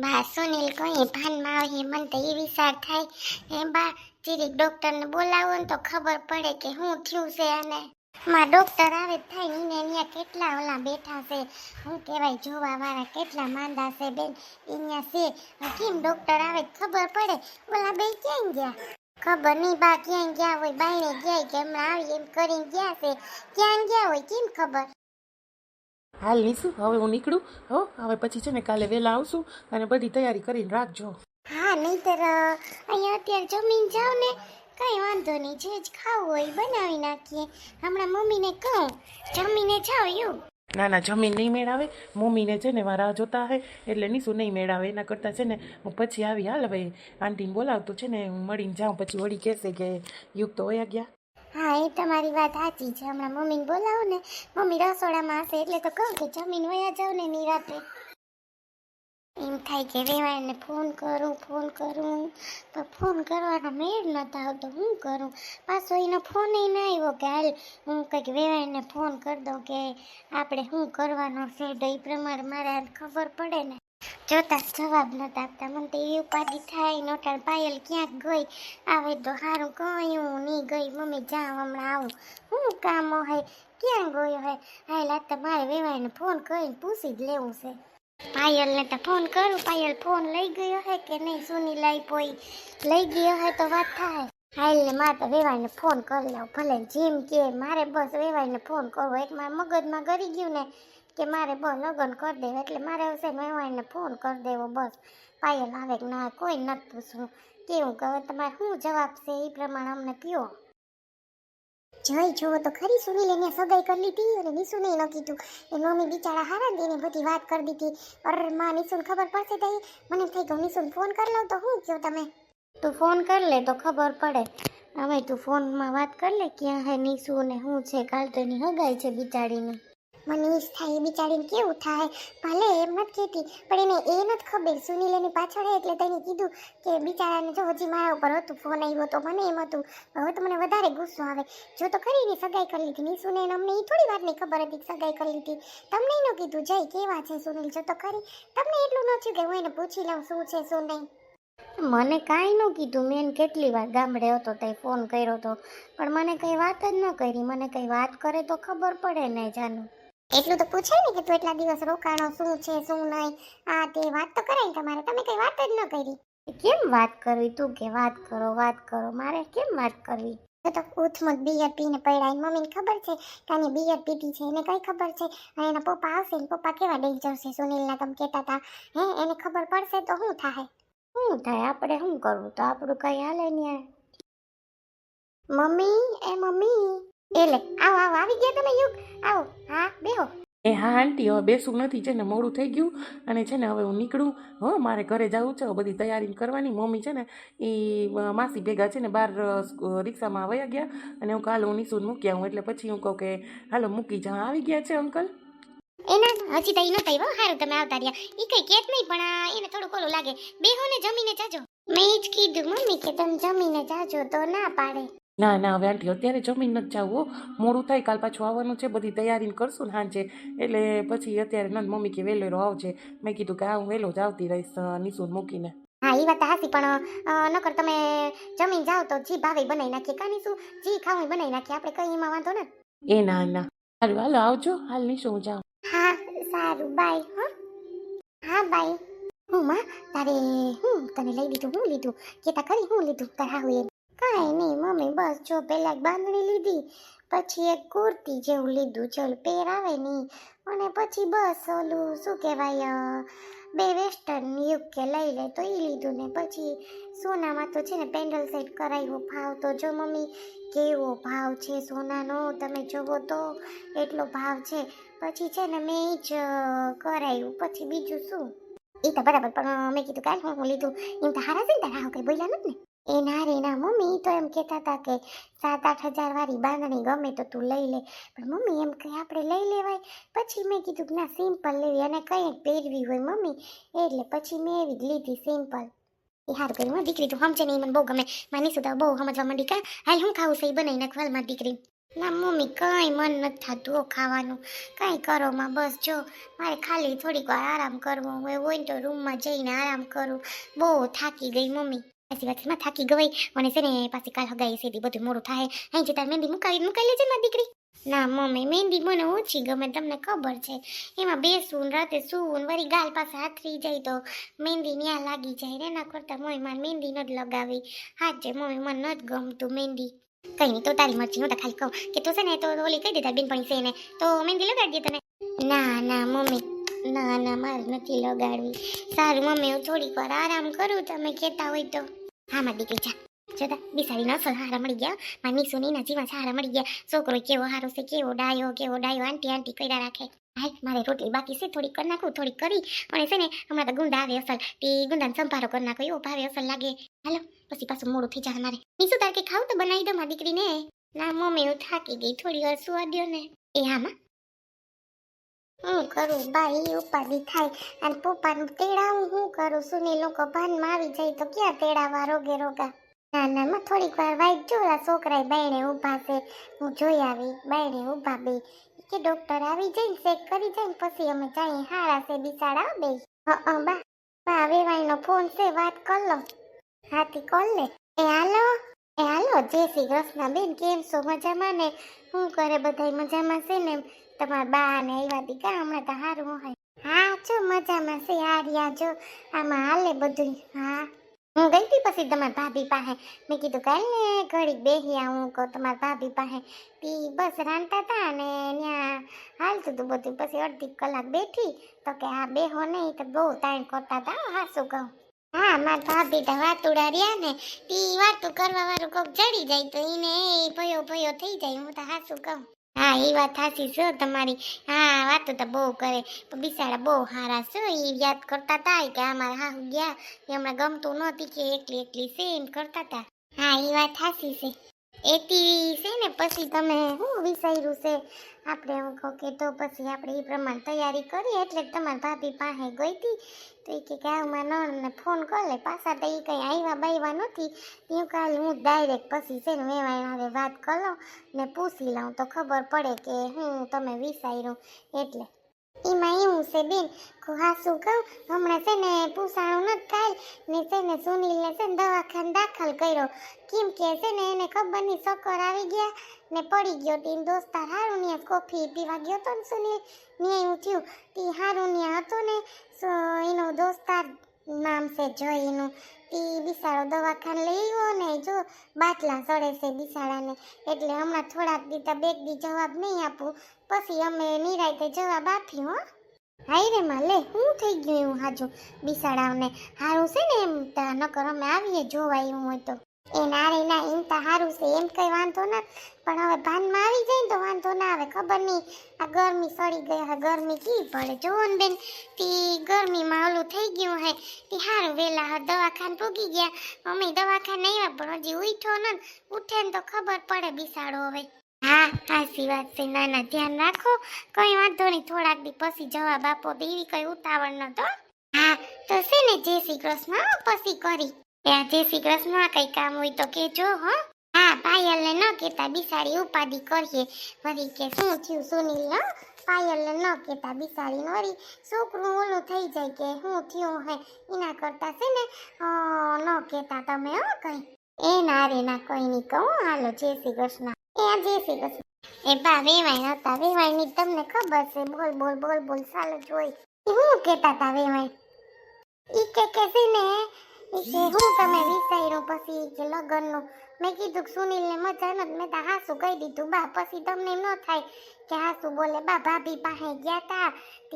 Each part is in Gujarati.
બા સુનિલ કોઈ ભાનમાં આવે મને તો એ વિચાર થાય એ બા જીરીક ડોક્ટરને બોલાવો ને તો ખબર પડે કે શું થયું છે અને માં ડોક્ટર આવે થાય ને અહીંયા કેટલા ઓલા બેઠા છે હું કહેવાય જોવા વાળા કેટલા માંદા છે બેન અહીંયા છે કેમ ડોક્ટર આવે ખબર પડે ઓલા બે ક્યાં ગયા ખબર નહીં બા ક્યાં ગયા હોય બાયણે ગયા કે હમણાં આવી એમ કરીને ગયા છે ક્યાં ગયા હોય કેમ ખબર હાલ નીસું હવે હું નીકળું હો હવે પછી છે ને કાલે વહેલા આવશું અને બધી તૈયારી કરીને રાખજો. હા નહીતર અહીંયા અત્યારે જમીન જાવ ને કઈ વાંધો નહીં જે જ ખાવું હોય બનાવી નાખીએ હમણાં મમ્મીને કહું જમીને જાવ એવું ના ના જમીન નહીં મેળાવે મમ્મીને છે ને મારા જોતા હે એટલે નીસું નહીં મેળાવે એના કરતાં છે ને હું પછી આવી હાલ હવે આંટીને બોલાવતો છે ને હું મળીને જાઉં પછી વળી કહેશે કે યુગ તો વયા ગયા. હા એ તમારી વાત સાચી છે હમણાં મમ્મીને બોલાવો ને મમ્મી રસોડામાં હશે એટલે તો કહું કે જમીન વયા જાવ ને નિરાતે એમ થાય કે વેવાઈને ફોન કરું તો ફોન કરવાનો મેળ નહોતો આવતો હું કરું પાછો એનો ફોન ના આવ્યો કે હાલ હું કંઈક વેવાઈને ફોન કરી દઉં કે આપણે શું કરવાનો છે એ પ્રમાણે મારે ખબર પડે ને જોતા જવાબ નતા આપતા મને તો એવી ઉપાધિ થાય નોટાળ પાયલ ક્યાંક ગઈ આવે તો સારું કયું નહીં ગઈ મમ્મી જાઉં હમણાં આવું શું કામ હોય ક્યાં ગયો હોય હાલ મારે વેવાઈને ફોન કરીને પૂછી જ લેવું છે પાયલને તો ફોન કરું પાયલ ફોન લઈ ગયો હે કે નહીં સુની લઈ પોઈ લઈ ગયો હે તો વાત થાય હાલ ને મારે તો વેવાઈને ફોન કરી લઉં ભલે જેમ કે મારે બસ વેવાઈને ફોન કરવો એક મારા મગજમાં ગરી ગયું ને કે મારે બસ લગ્ન કરી દેવું એટલે મારે હશે વેવાઈને ફોન કરી દેવો બસ પાયલ આવે કે ના કોઈ નથી પૂછવું કેવું કહે તમારે શું જવાબ છે એ પ્રમાણે અમને કયો જઈ જુઓ તો ખરી સુનિલ એને સગાઈ કરી લીધી અને નિશુને ન કીધું એ મમ્મી બિચારા હારા ને એને બધી વાત કરી દીધી અરે માં નિશુને ખબર પડશે તો મને થઈ ગયું નિશુને ફોન કરી લઉં તો શું કહો તમે તું ફોન કરી લે તો ખબર પડે હવે તું ફોનમાં વાત કરી લે ક્યાં હે નિશુ ને શું છે કાલ તો એની હગાઈ છે બિચારીની મને ઈજ થાય એ બિચારીને કેવું થાય ભલે એમ નથી કહેતી પણ એને એ નથી ખબર સુનિલ એની પાછળ એટલે તેને કીધું કે બિચારાને જો હજી મારા ઉપર હતું ફોન આવ્યો તો મને એમ હતું હવે તો મને વધારે ગુસ્સો આવે જો તો ખરી એની સગાઈ કરી લીધી નિશુને અમને એ થોડી વાર નહીં ખબર હતી સગાઈ કરી લીધી તમને ન કીધું જય કેવા છે સુનિલ જો તો ખરી તમને એટલું ન થયું કે હું એને પૂછી લઉં શું છે શું નહીં મને કાંઈ ન કીધું મેં કેટલી વાર ગામડે હતો તે ફોન કર્યો હતો પણ મને કંઈ વાત જ ન કરી મને કંઈ વાત કરે તો ખબર પડે ને જાનું એટલું તો પૂછાય ને કે તું એટલા દિવસ રોકાણો શું છે શું નહીં આ તે વાત તો કરાય તમારે તમે કઈ વાત જ ન કરી કેમ વાત કરવી તું કે વાત કરો મારે કેમ વાત કરવી તો ઉથમત બિયર પીને પડાય મમ્મીને ખબર છે કે આની બિયર પીતી છે એને કઈ ખબર છે અને એના પપ્પા આવશે ને પપ્પા કેવા ડેન્જર છે સુનિલના તમે કહેતા હતા હે એને ખબર પડશે તો શું થાય આપણે શું કરવું તો આપણું કઈ હાલે નહીં મમ્મી એટલે આવો આવી ગયા તમે યુગ આવો હા બેહો એ હા આંટી હવે બેસવું નથી છે ને મોડું થઈ ગયું અને છે ને હવે હું નીકળું હો મારે ઘરે જવું છે બધી તૈયારી કરવાની મમ્મી છે ને એ માસી ભેગા છે ને બહાર રિક્ષામાં વયા ગયા અને હું કાલે હું નિશુન મૂકી આવું એટલે પછી હું કહું કે હાલો મૂકી જાઉં આવી ગયા છે અંકલ એના હજી તો ઈ નતા આવ્યો સારું તમે આવતા રહ્યા ઈ કઈ કેત નહીં પણ એને થોડું કોલું લાગે બેહો ને જમીને જાજો મેં જ કીધું મમ્મી કે તમે જમીને જાજો તો ના પાડે ના ના હવે આંટી અત્યારે જમીન નથી જવું મોડું થાય કાલ પાછું આવવાનું છે બધી તૈયારી કરશું ને સાંજે એટલે પછી અત્યારે નંદ મમ્મી કે વહેલો આવજે મેં કીધું કે આ હું વહેલો જ આવતી રહીશ નિશુન મૂકીને હા એ વાત હાસી પણ નકર તમે જમીન જાઓ તો જી ભાવે બનાવી નાખીએ કાની શું જી ખાવું બનાવી નાખીએ આપણે કઈ એમાં વાંધો ને એ ના ના સારું હાલો આવજો હાલ નિશુ હું જાઉં હા સારું બાય હા બાય હું માં તારે તને લઈ લીધું હું લીધું કેતા ખરી હું લીધું તારા હું એમ કાંઈ નહીં મમ્મી બસ જો પેલા એક બાંધણી લીધી પછી એક કુર્તી જેવું લીધું ચલ પેર આવે નહીં અને પછી બસ ઓલું શું કહેવાય બે વેસ્ટર્ન યુગ કે લઈ લે તો એ લીધું ને પછી સોનામાં તો છે ને પેન્ડલ સેટ કરાવ્યો ભાવ તો જો મમ્મી કેવો ભાવ છે સોનાનો તમે જોવો તો એટલો ભાવ છે પછી છે ને મેં જ કરાવ્યું પછી બીજું શું એ તો બરાબર પણ મેં કીધું કાલ હું લીધું એમ તો હારા છે ને તારા કંઈ બોલ્યા નથી ને એના રે ના મમ્મી તો એમ કહેતા હતા કે 7-8 હજાર વાળી બાંધણી ગમે તો તું લઈ લે પણ મમ્મી એમ કે આપણે લઈ લેવાય પછી મેં કીધું કે ના સિમ્પલ લેવી અને કંઈ પહેરવી હોય મમ્મી એટલે પછી મેં એવી જ લીધી સિમ્પલ એ હારું કર્યું દીકરી તું સમજે નહીં મને બહુ ગમે માની સુધા બહુ સમજવા માંડી કા હાલ હું ખાવું છે એ બનાવી નાખવાલ મારી દીકરી ના મમ્મી કઈ મન નથી થતું હો ખાવાનું. કઈ કરો માં બસ જો મારે ખાલી થોડીક વાર આરામ કરવો હોય તો રૂમમાં જઈને આરામ કરું. બહુ થાકી ગઈ મમ્મી. પાછી વાતમાં થાકી ગઈ અને છે ને પાછી કાલ હગાઈ સીધી બધું મોડું થાય. અહીં જતા મહેંદી મુકાઈ લેજે મારી દીકરી. ના મમ્મી મહેંદી મને ઓછી ગમે, તમને ખબર છે. એમાં બેસવું રાતે સૂવું વળી ગાલ પાસે હાથરી જાય તો મહેંદી ન્યા લાગી જાય. એના કરતા મમ્મી મારે મહેંદી નથી લગાવી. હાચે મમ્મી મને નથી ગમતું મહેંદી. કઈ નહીં તો તારી મરજી. હું તો ખાલી કહું કે તું છે ને તો ઓલી કહી દેતા બેનપણી છે ને તો મહેંદી લગાડી દે તને. ના ના મમ્મી, ના ના મારે નથી લગાડવી. સારું મમ્મી હું થોડીક વાર આરામ કરું તમે કહેતા હોય તો. હા મારી દીકરી જા જોતા બિસારીને અસલ હારા મળી ગયા. મારી નીસુની ના જીવા હારા મળી ગયા. છોકરો કેવો હારો છે, કેવો ડાયો આંટી આંટી કર્યા રાખે. હાય મારે રોટલી બાકી છે, થોડીક કરી નાખું, થોડીક કરી અને છે ને હમણાં તો ગુંદા આવે અસલ તે ગુંદાને સંભારો કરી નાખો, એવો ભાવે અસલ લાગે. હાલો પછી પાછું મોડું થઈ જાય મારે. નીસુ તાર કે ખાવું તો બનાવી દો મારી દીકરીને. ના મમ્મી હું થાકી ગઈ, થોડી વાર સુવા દ્યો ને. એ હામાં હું કરું બાઈ ઉપાડી થાય અને પપ્પાનું તેડાવું હું કરું. સુનિલ લોકો ભાનમાં આવી જાય તો ક્યાં તેડાવા રોગે રોગા. ના ના માં થોડીક વાર વાઈટ જો છોકરા બાયણે ઊભા છે, હું જોઈ આવી બાયણે ઊભા બે કે ડોક્ટર આવી જાય ને ચેક કરી જાય ને પછી અમે જઈએ. હારા છે બિચારા બે. હા બા બા વેવાઈનો ફોન છે, વાત કર લો. હાથી કોલ લે. એ હાલો જય શ્રી કૃષ્ણ બેન, કેમ છો? મજામાં ને? શું કરે બધાય મજામાં છે ને? તમારા બા ને આવ્યા હતી કા હમણાં તો હારું હોય. હા જો મજામાં છે. હાર્યા જો આમાં હાલે બધું. હા હું ગઈ હતી પછી તમારા ભાભી પાસે. મેં કીધું કાલ ને ઘડીક બેહી આવું કહું તમારા ભાભી પાસે. તી બસ રાંધતા હતા ને ત્યાં હાલતું હતું બધું. પછી અડધી કલાક બેઠી તો કે આ બેહો નહીં તો બહુ તાણ કરતા હતા. હા શું કહું. હા મારા ભાભી તો વાતુડા રહ્યા ને તી વાતું કરવા વાળું કોક જડી જાય તો એને ભયો થઈ જાય. હું તો હાસું કહું. હા એ વાત સાચી છે તમારી. હા વાતો તો બહુ કરે પણ બિચારા બહુ હારા છે. એ યાદ કરતા હતા કે અમારા હાહુ ગયા એ હમણાં ગમતું નહોતી કે એકલી એકલી છે એમ કરતા હતા. હા એ વાત સાચી છે. એથી છે ને પછી તમે શું વિચાર્યું છે આપણે હું કહું કે તો પછી આપણે એ પ્રમાણે તૈયારી કરીએ. એટલે જ તમારા ભાભી પાસે ગઈ હતી તો એ કે આમાં નણને ફોન કરી લે. પાછા તો એ કંઈ આવ્યા બાવ્યા નથી. એવું કાલે હું ડાયરેક્ટ પછી છે ને વેવાઈને હવે વાત કરી લઉં ને પૂછી લઉં તો ખબર પડે કે હું તમે વિચાર્યું. એટલે એમાં એવું છે બેન હાસું કહું હમણાં છે ને પૂછાણું નથી કાલ ને છે ને સુનિલને છે ને દવાખાને દાખલ કર્યો. કેમ કે છે ને એને ખબર નહીં ચક્કર આવી ગયા ને પડી ગયો. તીન દોસ્તાર હારું ને કોફી પીવા ગયો તો ને સુનિલ ને એવું થયું. તી હારું ને હતો ને એનો દોસ્તાર નામ છે જય એનું. તી બિસાડો દવાખાને લઈ ગયો ને જો બાટલા ચડે છે બિસાડાને. એટલે હમણાં થોડાક દી તો બે દી જવાબ નહીં આપું પછી અમે નિરાયતે જવાબ આપ્યું. હો હાઈ રે માં લે શું થઈ ગયું એવું હાજુ બિસાડાવને હારું છે ને એમ નકર અમે આવીએ જોવા એવું હોય તો. એ નારે ના એમ તો હારું છે એમ કઈ વાંધો ના પણ હવે ભાનમાં આવી જાય ને તો વાંધો ના આવે. ખબર નહીં આ ગરમી સડી ગઈ. હવે ગરમી કેવી પડે જોવો ને બેન. તી ગરમીમાં ઓલું થઈ ગયું હે તી હારું વેલા દવાખાને પૂગી ગયા. અમે દવાખાને આવ્યા પણ હજી ઉઠો ને ઉઠે ને તો ખબર પડે બિસાડો હવે. હા સાચી વાત છે. ના ના ધ્યાન રાખો કઈ વાંધો નહીં. થોડાક દી પછી જવાબ આપો દેવી કઈ ઉતાવળ નતો. હા તો છે ને જય શ્રી કૃષ્ણ પછી કરી. ત્યાં જય શ્રી કૃષ્ણ કઈ કામ હોય તો કેજો. હો હા પાયલને ન કેતા બિસાડી ઉપાધિ કરીએ વળી કે શું થયું સુનિલ. ન પાયલને ન કેતા બિસાડી વળી છોકરું ઓલું થઈ જાય કે શું થયું હે એના કરતા છે ને ન કેતા તમે. હો કઈ એ ના રે ના કઈ નહીં કહું. હાલો જય શ્રી કૃષ્ણ. એ જય શ્રી કૃષ્ણ. એ બા વેવાઈ હતા. વેવાઈની તમને ખબર છે બોલ ચાલો જોઈ. શું કેતા હતા વેવાઈ? ઈ કે છે ને ઈ કે હું તમે વિચાર્યું પછી કે લગ્નનું. મેં કીધું કે સુનિલને મજા નથી. મેં તો હાસુ કહી દીધું બા પછી તમને એમ ન થાય કે હાસુ બોલે. બા ભાભી પાસે ગયા તા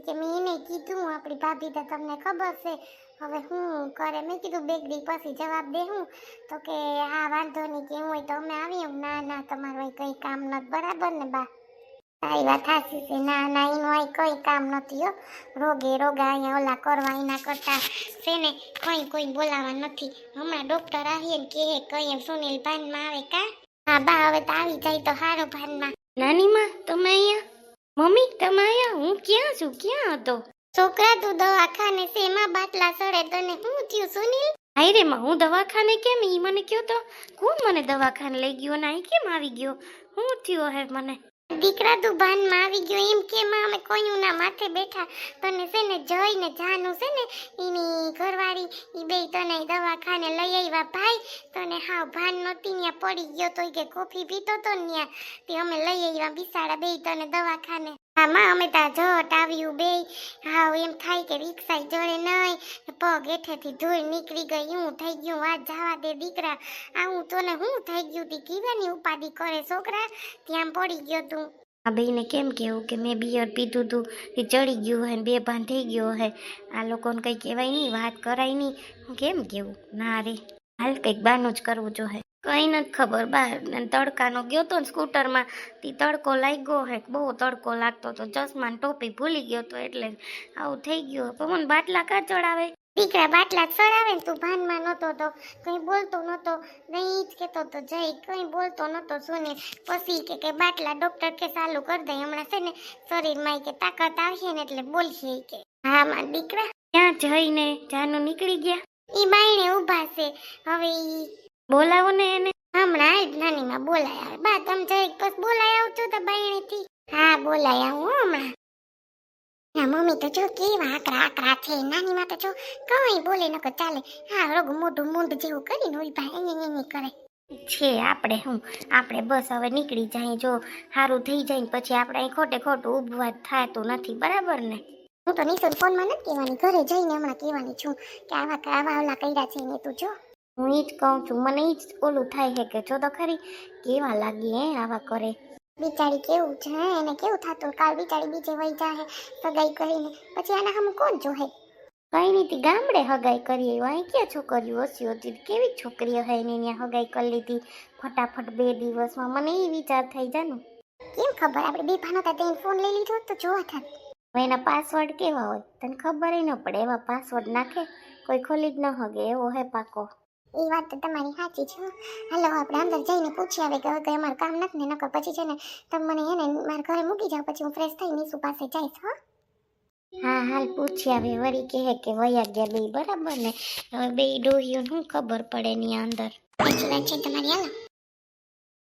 કે મેં એને કીધું આપણી ભાભી તો તમને ખબર છે હવે શું કરે. મેં કીધું બે દી પછી જવાબ દે હું તો કે હા વાંધો નહીં કે હું હોય તો અમે આવીએ. ના ના તમારું કઈ કામ નથી. બરાબર ને બા? તારી વાત સાચી છે. ના ના એનું અહીં કઈ કામ નથી. હો રોગા અહીંયા ઓલા કરવા એના કરતા છે ને કોઈ બોલાવા નથી. હમણાં ડોક્ટર આવીએ ને કે કઈ એમ સુનિલ ભાનમાં આવે કા. હા બા હવે તો આવી જાય તો સારું ભાનમાં. નાની માં તમે અહીંયા? મમ્મી તમે અહીંયા? હું ક્યાં છું? ક્યાં હતો? છોકરા તું દવાખાને છે એમાં બાટલા ચડે તને શું થયું સુનિલ? હાય રે માં હું દવાખાને કેમ? ઈ મને કયો તો કોણ મને દવાખાને લઈ ગયો ને અહીં કેમ આવી ગયો? શું થયું હે મને દીકરા તું ભાનમાં આવી ગયો એમ કે માં અમે કોઈનું ના માથે બેઠા તને છે ને જઈને જાનું છે ને એની ઘરવાળી ઈ બે તને દવાખાને લઈ આવ્યા ભાઈ તને હાવ ભાન નહોતી ત્યાં પડી ગયો તો કે કોફી પીતો તો ત્યાં તે અમે લઈ આવ્યા બિસાડા બે તને દવાખાને હા માં અમે તા જટ આવ્યું બે હાવ એમ થાય કે રિક્ષા જડે નહીં પગ હેઠેથી ધૂળ નીકળી ગઈ હું થઈ ગયું વાત જવા દે દીકરા આવું તો ને હું થઈ ગયું તી કીવાની ઉપાધિ કરે છોકરા ત્યાં પડી ગયો તું આ બેને કેમ કેવું કે મેં બિયર પીધું તું એ ચડી ગયું હે બેભાન થઈ ગયો હે આ લોકોને કંઈ કહેવાય નહીં વાત કરાય નહીં હું કેમ કેવું ના રે હાલ કંઈક બહારનું જ કરવું જોઈએ કઈ નથી ખબર બહાર તડકાનો ગયો તો ને સ્કૂટરમાં તે તડકો લાગ્યો હે બહુ તડકો લાગતો તો ચશ્મા ને ટોપી ભૂલી ગયો તો એટલે આવું થઈ ગયું પવન બાટલા કા ચડાવે દીકરા બાટલા ચડાવે ને તું ભાનમાં નહોતો તો કંઈ બોલતો નહોતો નહીં જ કહેતો તો જઈ કંઈ બોલતો નહોતો સુને પછી કે બાટલા ડોક્ટર કે ચાલુ કરી દે હમણાં છે ને શરીરમાં કે તાકાત આવશે ને એટલે બોલશે કે હા માં દીકરા ત્યાં જઈને જાનું નીકળી ગયા ઈ બાયણે ઊભા છે હવે ઈ બોલાવો ને એને હમણાં જ નાનીમાં બોલાય આવે બા તમે જઈ બસ બોલાય આવજો તો બાયણેથી હા બોલાય આવું હમણાં ના મમ્મી તો જો કેવા આકરા છે નાનીમાં તો જો કઈ બોલે નકર ચાલે હા રોગ મોઢું મૂંઢ જેવું કરીને ઉભા એની કરે છે આપણે બસ હવે નીકળી જાય જો સારું થઈ જાય ને પછી આપણે અહીં ખોટે ખોટું ઊભવા થતું નથી બરાબર ને હું તો નિશુન ફોનમાં નથી કહેવાની ઘરે જઈને હમણાં કહેવાની છું કે આવા ઓલા કર્યા છે ને તું જો હું ઈ જ કહું છું મને ઈ જ ઓલું થાય છે કે જો તો ખરી કેવા લાગી હે આવા કરે બિચારી કેવું છે એને કેવું થતું કાલ બિચારી બીજે વહી જાય સગાઈ કરીને પછી આના હમ કોણ જોહે કઈ નહીં ગામડે હગાઈ કરી અહીં ક્યાં છોકરીઓ ઓછી હતી કેવી છોકરીઓ હે એને ત્યાં હગાઈ કરી લીધી ફટાફટ 2 દિવસમાં મને એ વિચાર થઈ જાનું કેમ ખબર આપણે બે ભાનો તા તેને ફોન લઈ લીધો તો જોવા થાત હવે એના પાસવર્ડ કેવા હોય તને ખબર ન પડે એવા પાસવર્ડ નાખે કોઈ ખોલી જ ન હગે એવો હે પાકો એ વાત તો તમારી સાચી છે હાલો આપણે અંદર જઈને પૂછી આવે કે હવે અમારું કામ નથી ને નકર પછી છે ને તમે મને એને મારા ઘરે મૂકી જાઓ પછી હું ફ્રેશ થઈ નીસુ પાસે જઈશ હા હાલ પૂછી આવે વળી કહે કે વયા ગયા બે બરાબર ને હવે બે ડોહીઓ શું ખબર પડે ની અંદર સાચી વાત છે તમારી હાલો